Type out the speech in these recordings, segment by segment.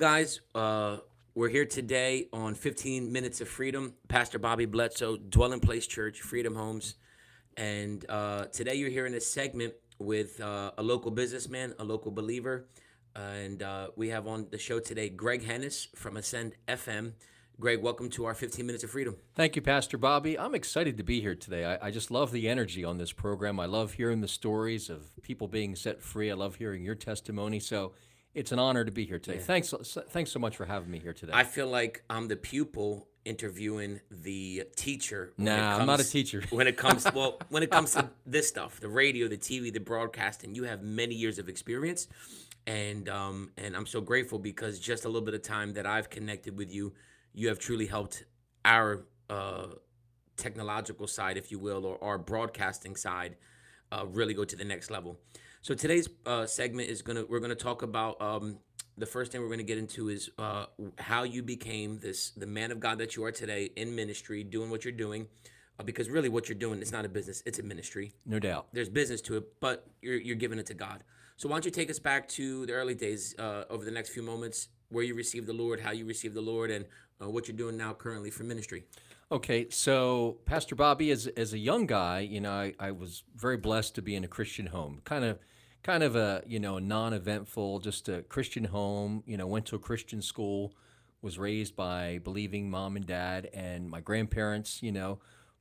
Guys, we're here today on 15 Minutes of Freedom. Pastor Bobby Bledsoe, Dwelling Place Church, Freedom Homes. And today you're hearing a segment with a local businessman, a local believer. And we have on the show today Gregg Hennis from Ascend FM. Greg, welcome to our 15 Minutes of Freedom. Thank you, Pastor Bobby. I'm excited to be here today. I just love the energy on this program. I love hearing the stories of people being set free. I love hearing your testimony. So it's an honor to be here today. Yeah. Thanks so much for having me here today. I feel like I'm the pupil interviewing the teacher. I'm not a teacher. when it comes to this stuff, the radio, the TV, the broadcasting, you have many years of experience, and I'm so grateful because just a little bit of time that I've connected with you, you have truly helped our technological side, if you will, or our broadcasting side, really go to the next level. So today's segment is we're gonna talk about the first thing we're gonna get into is how you became the man of God that you are today in ministry, doing what you're doing, because really what you're doing is not a business, it's a ministry. No doubt. There's business to it, but you're giving it to God. So why don't you take us back to the early days over the next few moments, where you received the Lord, how you received the Lord, and what you're doing now currently for ministry. Okay, so Pastor Bobby, as a young guy, I was very blessed to be in a Christian home, kind of a a non-eventful, just a Christian home. Went to a Christian school, was raised by believing mom and dad and my grandparents.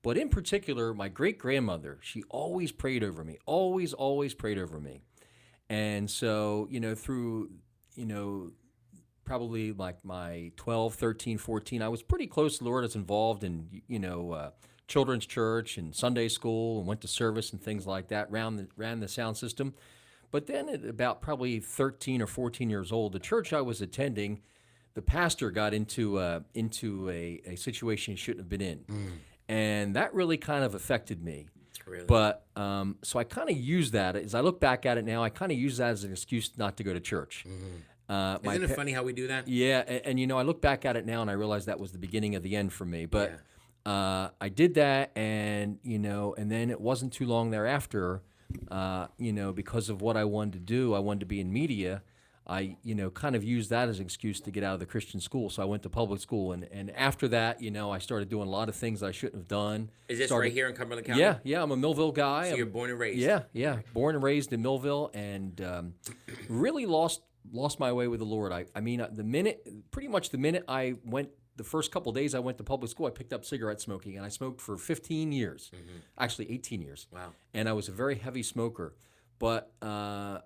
But in particular, my great grandmother, she always prayed over me, always prayed over me, and so through probably like my 12, 13, 14, I was pretty close to the Lord. I was involved in, children's church and Sunday school and went to service and things like that, ran the sound system. But then at about probably 13 or 14 years old, the church I was attending, the pastor got into a situation he shouldn't have been in. And that really kind of affected me. Really? But so I kind of use that, as I look back at it now, I kind of use that as an excuse not to go to church. Isn't it funny how we do that? Yeah, and I look back at it now and I realize that was the beginning of the end for me. But I did that, and and then it wasn't too long thereafter, because of what I wanted to do, I wanted to be in media. I kind of used that as an excuse to get out of the Christian school. So I went to public school, and after that, I started doing a lot of things that I shouldn't have done. Is this right here in Cumberland County? Yeah, I'm a Millville guy. So you're born and raised? Yeah, born and raised in Millville, and really lost my way with the Lord. I mean, the minute I went, the first couple of days I went to public school, I picked up cigarette smoking, and I smoked for 15 years, actually 18 years. Wow. And I was a very heavy smoker, but I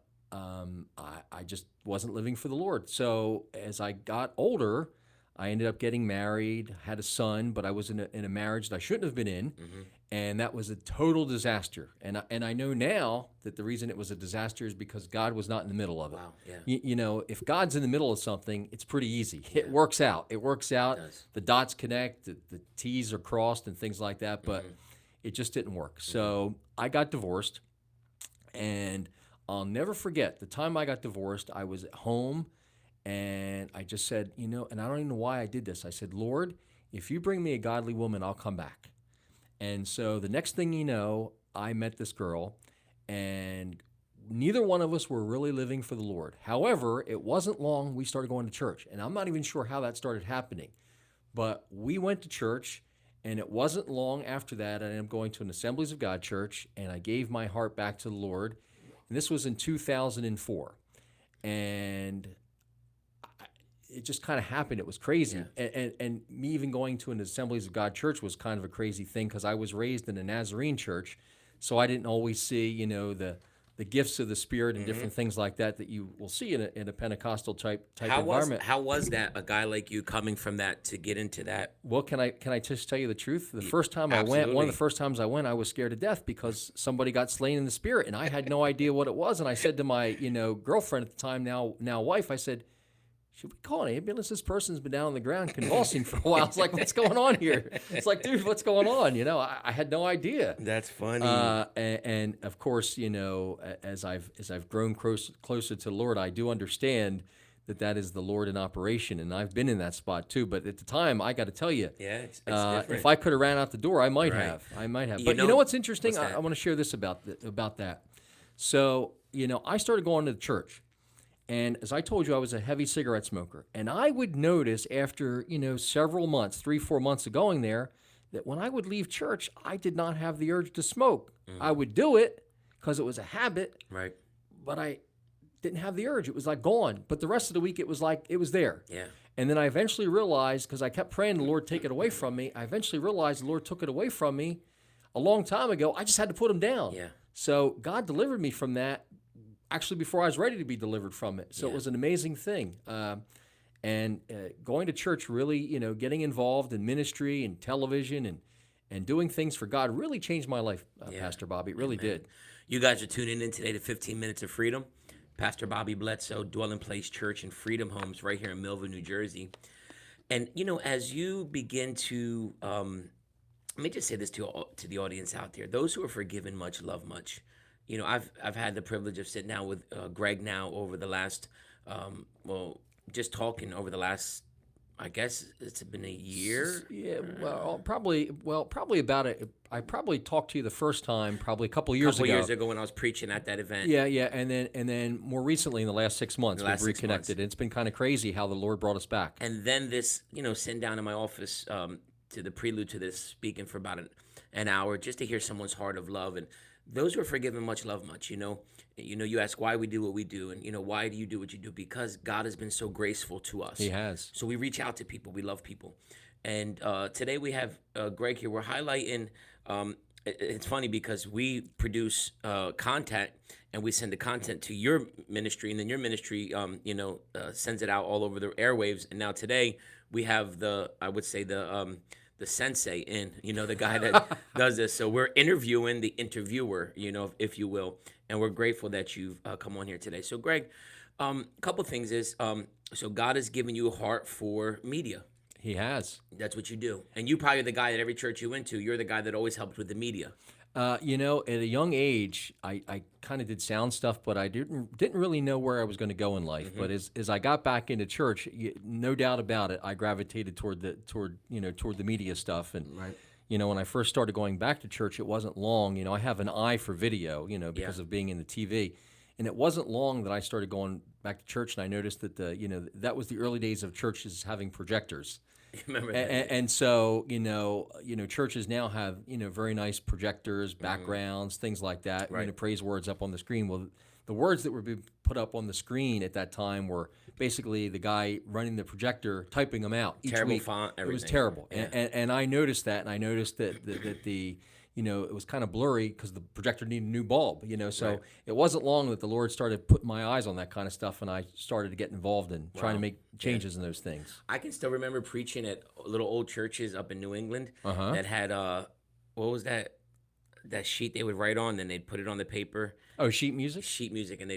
just wasn't living for the Lord. So as I got older, I ended up getting married, had a son, but I was in a marriage that I shouldn't have been in, and that was a total disaster. And I know now that the reason it was a disaster is because God was not in the middle of it. Wow, yeah. If God's in the middle of something, it's pretty easy. It works out. It does. The dots connect, the T's are crossed and things like that, but it just didn't work. So I got divorced, and I'll never forget the time I got divorced. I was at home, and I just said, and I don't even know why I did this. I said, Lord, if you bring me a godly woman, I'll come back. And so the next thing you know, I met this girl, and neither one of us were really living for the Lord. However, it wasn't long we started going to church, and I'm not even sure how that started happening. But we went to church, and it wasn't long after that I ended up going to an Assemblies of God church, and I gave my heart back to the Lord. And this was in 2004. And it just kind of happened. It was crazy. Yeah. And me even going to an Assemblies of God church was kind of a crazy thing, because I was raised in a Nazarene church, so I didn't always see, the gifts of the Spirit and different things like that you will see in a Pentecostal type environment. How was that, a guy like you coming from that to get into that? Well, can I just tell you the truth? The first time I went, one of the first times I went, I was scared to death because somebody got slain in the Spirit, and I had no idea what it was. And I said to my, girlfriend at the time, now wife, I said, should we call an ambulance? This person's been down on the ground convulsing for a while. It's like, what's going on here? It's like, dude, what's going on? I had no idea. That's funny. And of course, as I've grown closer to the Lord, I do understand that is the Lord in operation, and I've been in that spot too. But at the time, I got to tell you, it's different. If I could have ran out the door, I might have. But you know what's interesting? What's I want to share this about that. So I started going to the church. And as I told you, I was a heavy cigarette smoker. And I would notice after, several months, 3, 4 months of going there, that when I would leave church, I did not have the urge to smoke. I would do it because it was a habit, Right. but I didn't have the urge. It was like gone. But the rest of the week, it was like it was there. Yeah. And then I eventually realized, because I kept praying the Lord take it away from me, I eventually realized the Lord took it away from me a long time ago. I just had to put him down. Yeah. So God delivered me from that actually before I was ready to be delivered from it. So Yeah. it was an amazing thing. And going to church really, getting involved in ministry and television and doing things for God really changed my life, Yeah. Pastor Bobby. It really did. You guys are tuning in today to 15 Minutes of Freedom. Pastor Bobby Bledsoe, Dwelling Place Church and Freedom Homes right here in Millville, New Jersey. And, as you begin to, let me just say this to the audience out there. Those who are forgiven much, love much. I've had the privilege of sitting down with Gregg now over the last, just talking over the last, I guess it's been a year. Yeah, probably about it. I probably talked to you the first time probably a couple years ago. Years ago when I was preaching at that event. Yeah, and then more recently in the last 6 months we've reconnected. It's been kind of crazy how the Lord brought us back. And then this, sitting down in my office to the prelude to this, speaking for about an hour, just to hear someone's heart of love. And those who are forgiven much, love much. You ask why we do what we do, and why do you do what you do? Because God has been so graceful to us. He has. So we reach out to people. We love people. And today we have Gregg here. We're highlighting. It's funny because we produce content and we send the content to your ministry, and then your ministry, sends it out all over the airwaves. And now today we have the sensei in, the guy that does this. So we're interviewing the interviewer, if you will. And we're grateful that you've come on here today. So Gregg, a couple things is, so God has given you a heart for media. He has. That's what you do. And you probably are the guy at every church you went to. You're the guy that always helped with the media. At a young age, I kind of did sound stuff, but I didn't really know where I was going to go in life. But as I got back into church, no doubt about it, I gravitated toward the media stuff. And Right. when I first started going back to church, it wasn't long. I have an eye for video, because of being in the TV. And it wasn't long that I started going back to church, and I noticed that that was the early days of churches having projectors. Remember that? And so, churches now have, very nice projectors, backgrounds, things like that. Right. Praise words up on the screen. Well, the words that were being put up on the screen at that time were basically the guy running the projector typing them out each Terrible week. font, everything. It was terrible. Yeah. And I noticed that, and I noticed that the it was kind of blurry because the projector needed a new bulb, So Right. it wasn't long that the Lord started putting my eyes on that kind of stuff, and I started to get involved in trying to make changes in those things. I can still remember preaching at little old churches up in New England that had, what was that sheet they would write on, then they'd put it on the paper. Oh, sheet music? Sheet music, and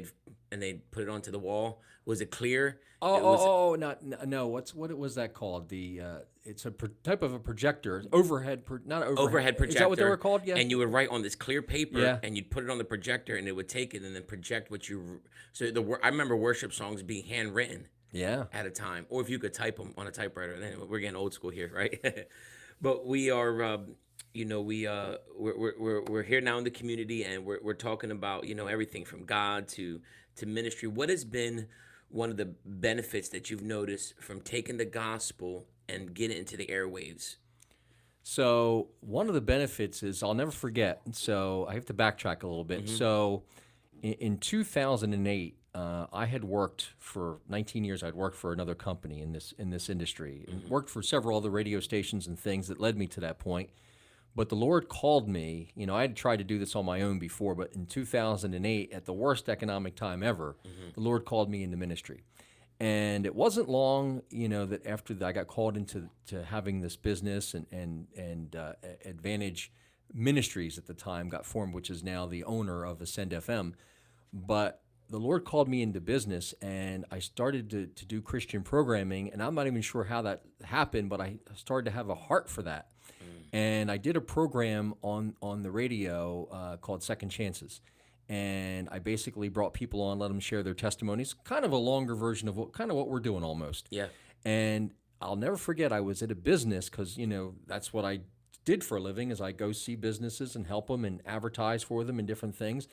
they'd put it onto the wall. Was it clear? No. What was that called? It's a type of a projector, overhead Overhead projector. Is that what they were called? Yeah. And you would write on this clear paper, Yeah. and you'd put it on the projector, and it would take it and then project what you. So I remember worship songs being handwritten. Yeah. At a time, or if you could type them on a typewriter. Then we're getting old school here, right? But we are. We're here now in the community, and we're talking about everything from God to ministry. What has been one of the benefits that you've noticed from taking the gospel and getting it into the airwaves? So one of the benefits is I'll never forget. So I have to backtrack a little bit. So in 2008, I had worked for 19 years. I'd worked for another company in this industry, and worked for several other radio stations and things that led me to that point. But the Lord called me. I had tried to do this on my own before, but in 2008, at the worst economic time ever, the Lord called me into ministry. And it wasn't long, that after I got called into having this business and Advantage Ministries at the time got formed, which is now the owner of Ascend FM. But the Lord called me into business, and I started to do Christian programming, and I'm not even sure how that happened, but I started to have a heart for that. And I did a program on the radio called Second Chances. And I basically brought people on, let them share their testimonies, kind of a longer version of what we're doing almost. Yeah. And I'll never forget, I was at a business because, that's what I did for a living is I go see businesses and help them and advertise for them and different things.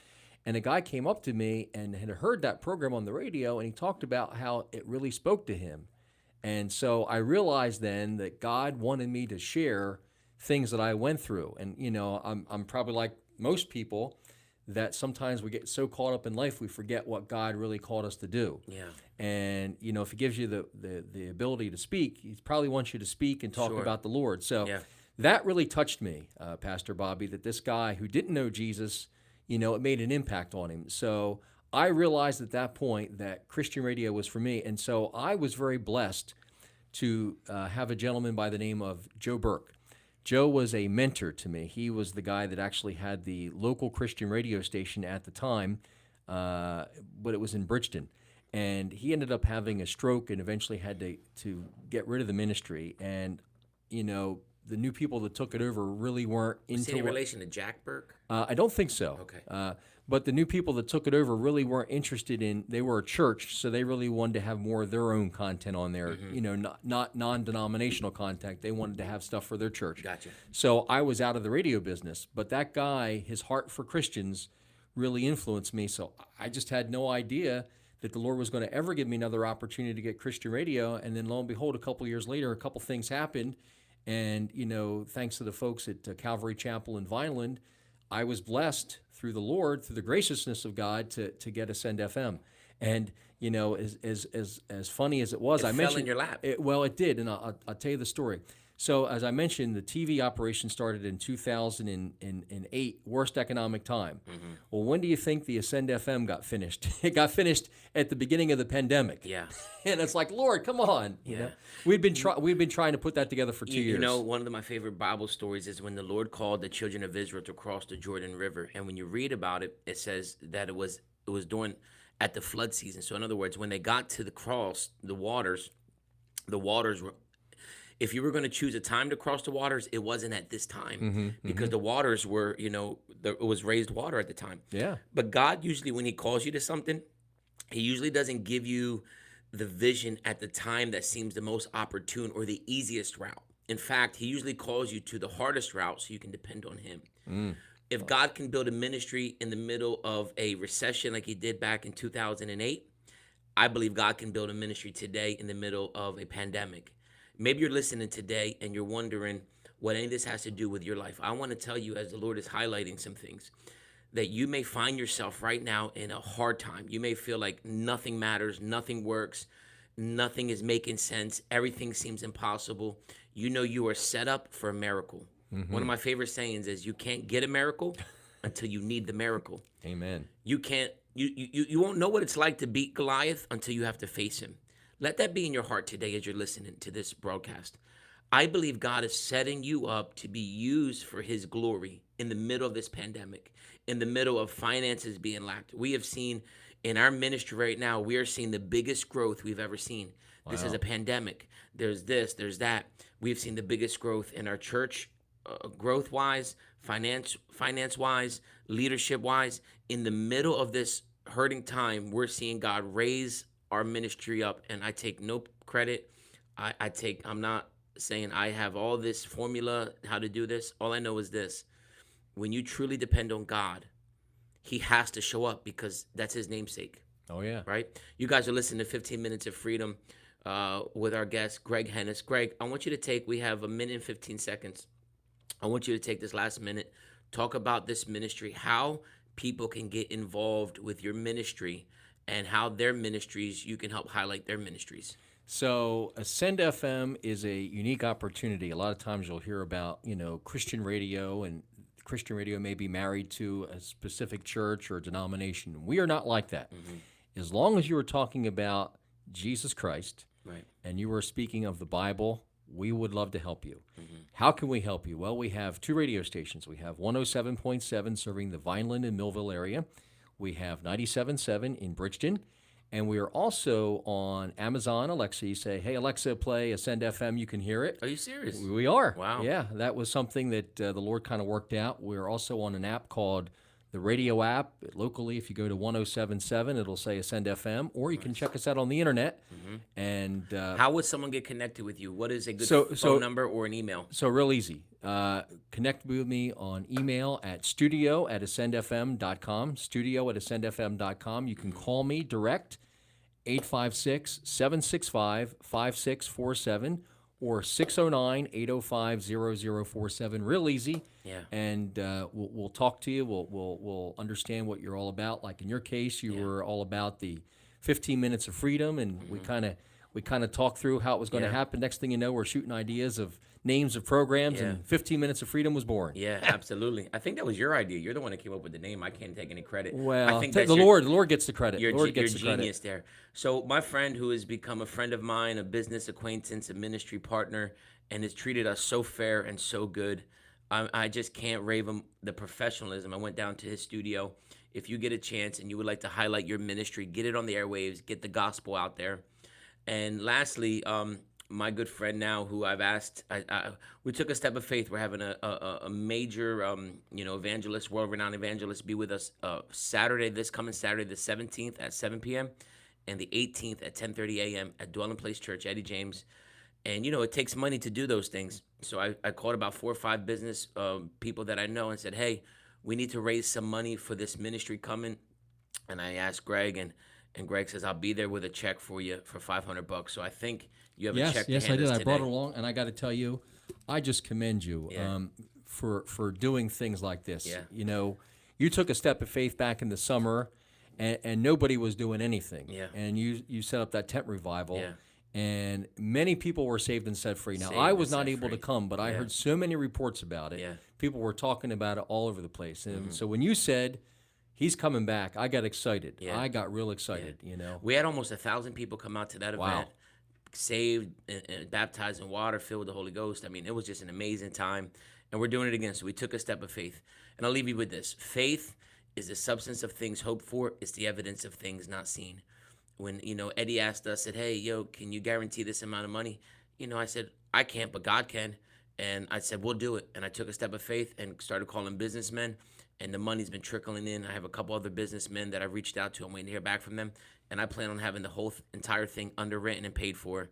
And a guy came up to me and had heard that program on the radio, and he talked about how it really spoke to him. And so I realized then that God wanted me to share things that I went through. And, I'm probably like most people that sometimes we get so caught up in life, we forget what God really called us to do. Yeah. And, if he gives you the ability to speak, he probably wants you to speak and talk Sure. about the Lord. So Yeah. that really touched me, Pastor Bobby, that this guy who didn't know Jesus, it made an impact on him. So I realized at that point that Christian radio was for me. And so I was very blessed to have a gentleman by the name of Joe Burke. Joe was a mentor to me. He was the guy that actually had the local Christian radio station at the time, but it was in Bridgeton. And he ended up having a stroke and eventually had to get rid of the ministry. And, the new people that took it over really weren't Is he into in relation to Jack Burke? I don't think so. Okay. But the new people that took it over really weren't interested in. They were a church, so they really wanted to have more of their own content on there. Not non-denominational content. They wanted to have stuff for their church. Gotcha. So I was out of the radio business. But that guy, his heart for Christians, really influenced me. So I just had no idea that the Lord was going to ever give me another opportunity to get Christian radio. And then lo and behold, a couple years later, a couple things happened. And, thanks to the folks at Calvary Chapel in Vineland, I was blessed through the Lord, through the graciousness of God, to get Ascend FM. And, as funny as it was, It I fell mentioned in your lap. It did, and I'll tell you the story. So, as I mentioned, the TV operation started in 2008, worst economic time. Well, when do you think the Ascend FM got finished? It got finished at the beginning of the pandemic. Yeah. And it's like, Lord, come on. We've been trying to put that together for 2 years. One of my favorite Bible stories is when the Lord called the children of Israel to cross the Jordan River. And when you read about it, it says that it was during at the flood season. So in other words, when they got to the cross, the waters were. If you were going to choose a time to cross the waters, it wasn't at this time because the waters were, it was raised water at the time. Yeah. But God usually, when he calls you to something, he usually doesn't give you the vision at the time that seems the most opportune or the easiest route. In fact, he usually calls you to the hardest route so you can depend on him. If God can build a ministry in the middle of a recession like he did back in 2008, I believe God can build a ministry today in the middle of a pandemic. Maybe you're listening today and you're wondering what any of this has to do with your life. I want to tell you, as the Lord is highlighting some things, that you may find yourself right now in a hard time. You may feel like nothing matters, nothing works, nothing is making sense, everything seems impossible. You are set up for a miracle. One of my favorite sayings is, you can't get a miracle until you need the miracle. Amen. You won't know what it's like to beat Goliath until you have to face him. Let that be in your heart today as you're listening to this broadcast. I believe God is setting you up to be used for his glory in the middle of this pandemic, in the middle of finances being lacked. We have seen in our ministry right now, we are seeing the biggest growth we've ever seen. This is a pandemic. There's this, there's that. We've seen the biggest growth in our church, growth-wise, finance-wise, leadership-wise. In the middle of this hurting time, we're seeing God raise our ministry up, and I take no credit. I'm not saying I have all this formula how to do this. All I know is this: when you truly depend on God, he has to show up because that's his namesake. Oh yeah. Right? You guys are listening to 15 Minutes of Freedom with our guest Gregg Hennis. Gregg, I want you to we have a minute and 15 seconds. I want you to take this last minute, talk about this ministry, how people can get involved with your ministry, and how their ministries, you can help highlight their ministries. So Ascend FM is a unique opportunity. A lot of times you'll hear about, Christian radio, and Christian radio may be married to a specific church or denomination. We are not like that. As long as you are talking about Jesus Christ, right, and you are speaking of the Bible, we would love to help you. How can we help you? Well, we have 2 radio stations. We have 107.7 serving the Vineland and Millville area. We have 97.7 in Bridgeton, and we are also on Amazon Alexa. You say, hey, Alexa, play Ascend FM. You can hear it. Are you serious? We are. Wow. Yeah, that was something that the Lord kind of worked out. We're also on an app called the radio app locally. If you go to 107.7, it'll say Ascend FM, or you can check us out on the internet. And How would someone get connected with you? What is a good So- phone so- number or an email? So real easy. Connect with me on email at studio@ascendfm.com, studio@ascendfm.com. You can call me direct, 856-765-5647, or 609-805-0047. Real easy. Yeah. And we'll talk to you. We'll understand what you're all about. Like in your case, you were all about the 15 minutes of freedom, and we kind of talked through how it was going to Yeah. happen. Next thing you know, we're shooting ideas of names of programs, and 15 minutes of freedom was born. Yeah, absolutely. I think that was your idea. You're the one that came up with the name. I can't take any credit. Well, I think the that's Lord gets the credit. You're, Lord you're gets the credit. genius there. So my friend, who has become a friend of mine, a business acquaintance, a ministry partner, and has treated us so fair and so good, I just can't rave him the professionalism. I went down to his studio. If you get a chance and you would like to highlight your ministry, get it on the airwaves, get the gospel out there. And lastly, my good friend now, who I've asked, we took a step of faith. We're having a major, evangelist, world-renowned evangelist, be with us this coming Saturday, the 17th at 7 p.m. and the 18th at 10:30 a.m. at Dwelling Place Church, Eddie James. And, it takes money to do those things. So I called about 4 or 5 business people that I know and said, hey, we need to raise some money for this ministry coming. And I asked Gregg, and Gregg says, I'll be there with a check for you for $500. So I think you have a check to Yes, I hand did. us I today. brought it along, and I got to tell you, I just commend you for doing things like this. Yeah. You took a step of faith back in the summer, and nobody was doing anything. Yeah. And you set up that tent revival. Yeah. And many people were saved and set free. Now, Saved I and was not set able to free. come, but I Yeah. heard so many reports about it. Yeah. People were talking about it all over the place. And so when you said he's coming back, I got excited. Yeah. I got real excited, We had almost 1,000 people come out to that Wow. event, saved and baptized in water, filled with the Holy Ghost. I mean, it was just an amazing time. And we're doing it again. So we took a step of faith. And I'll leave you with this. Faith is the substance of things hoped for. It's the evidence of things not seen. When, Eddie asked us, said, hey, can you guarantee this amount of money? I said, I can't, but God can. And I said, we'll do it. And I took a step of faith and started calling businessmen. And the money's been trickling in. I have a couple other businessmen that I've reached out to. I'm waiting to hear back from them. And I plan on having the whole entire thing underwritten and paid for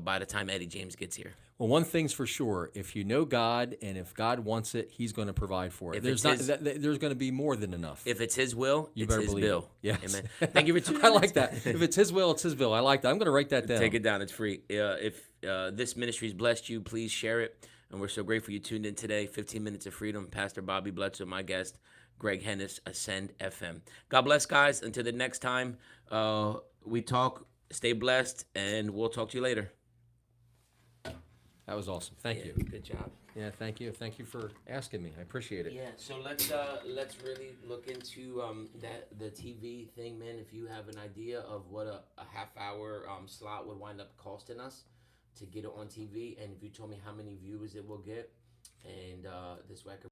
by the time Eddie James gets here. Well, one thing's for sure: if you know God, and if God wants it, He's going to provide for it. If There's it's there's going to be more than enough. If it's His will, You it's better His believe bill. it. Yes. Amen. Thank you for tuning I in. like that. If it's His will, it's His bill. I like that. I'm going to write that down. Take it down. It's free. If this ministry's blessed you, please share it. And we're so grateful you tuned in today. 15 Minutes of Freedom. Pastor Bobby Bledsoe, my guest. Gregg Hennis, Ascend FM. God bless, guys. Until the next time we talk, stay blessed, and we'll talk to you later. That was awesome. Thank you. Good job. Yeah, thank you. Thank you for asking me. I appreciate it. Yeah, so let's really look into the TV thing, man. If you have an idea of what a half-hour slot would wind up costing us to get it on TV, and if you told me how many viewers it will get, and this way I could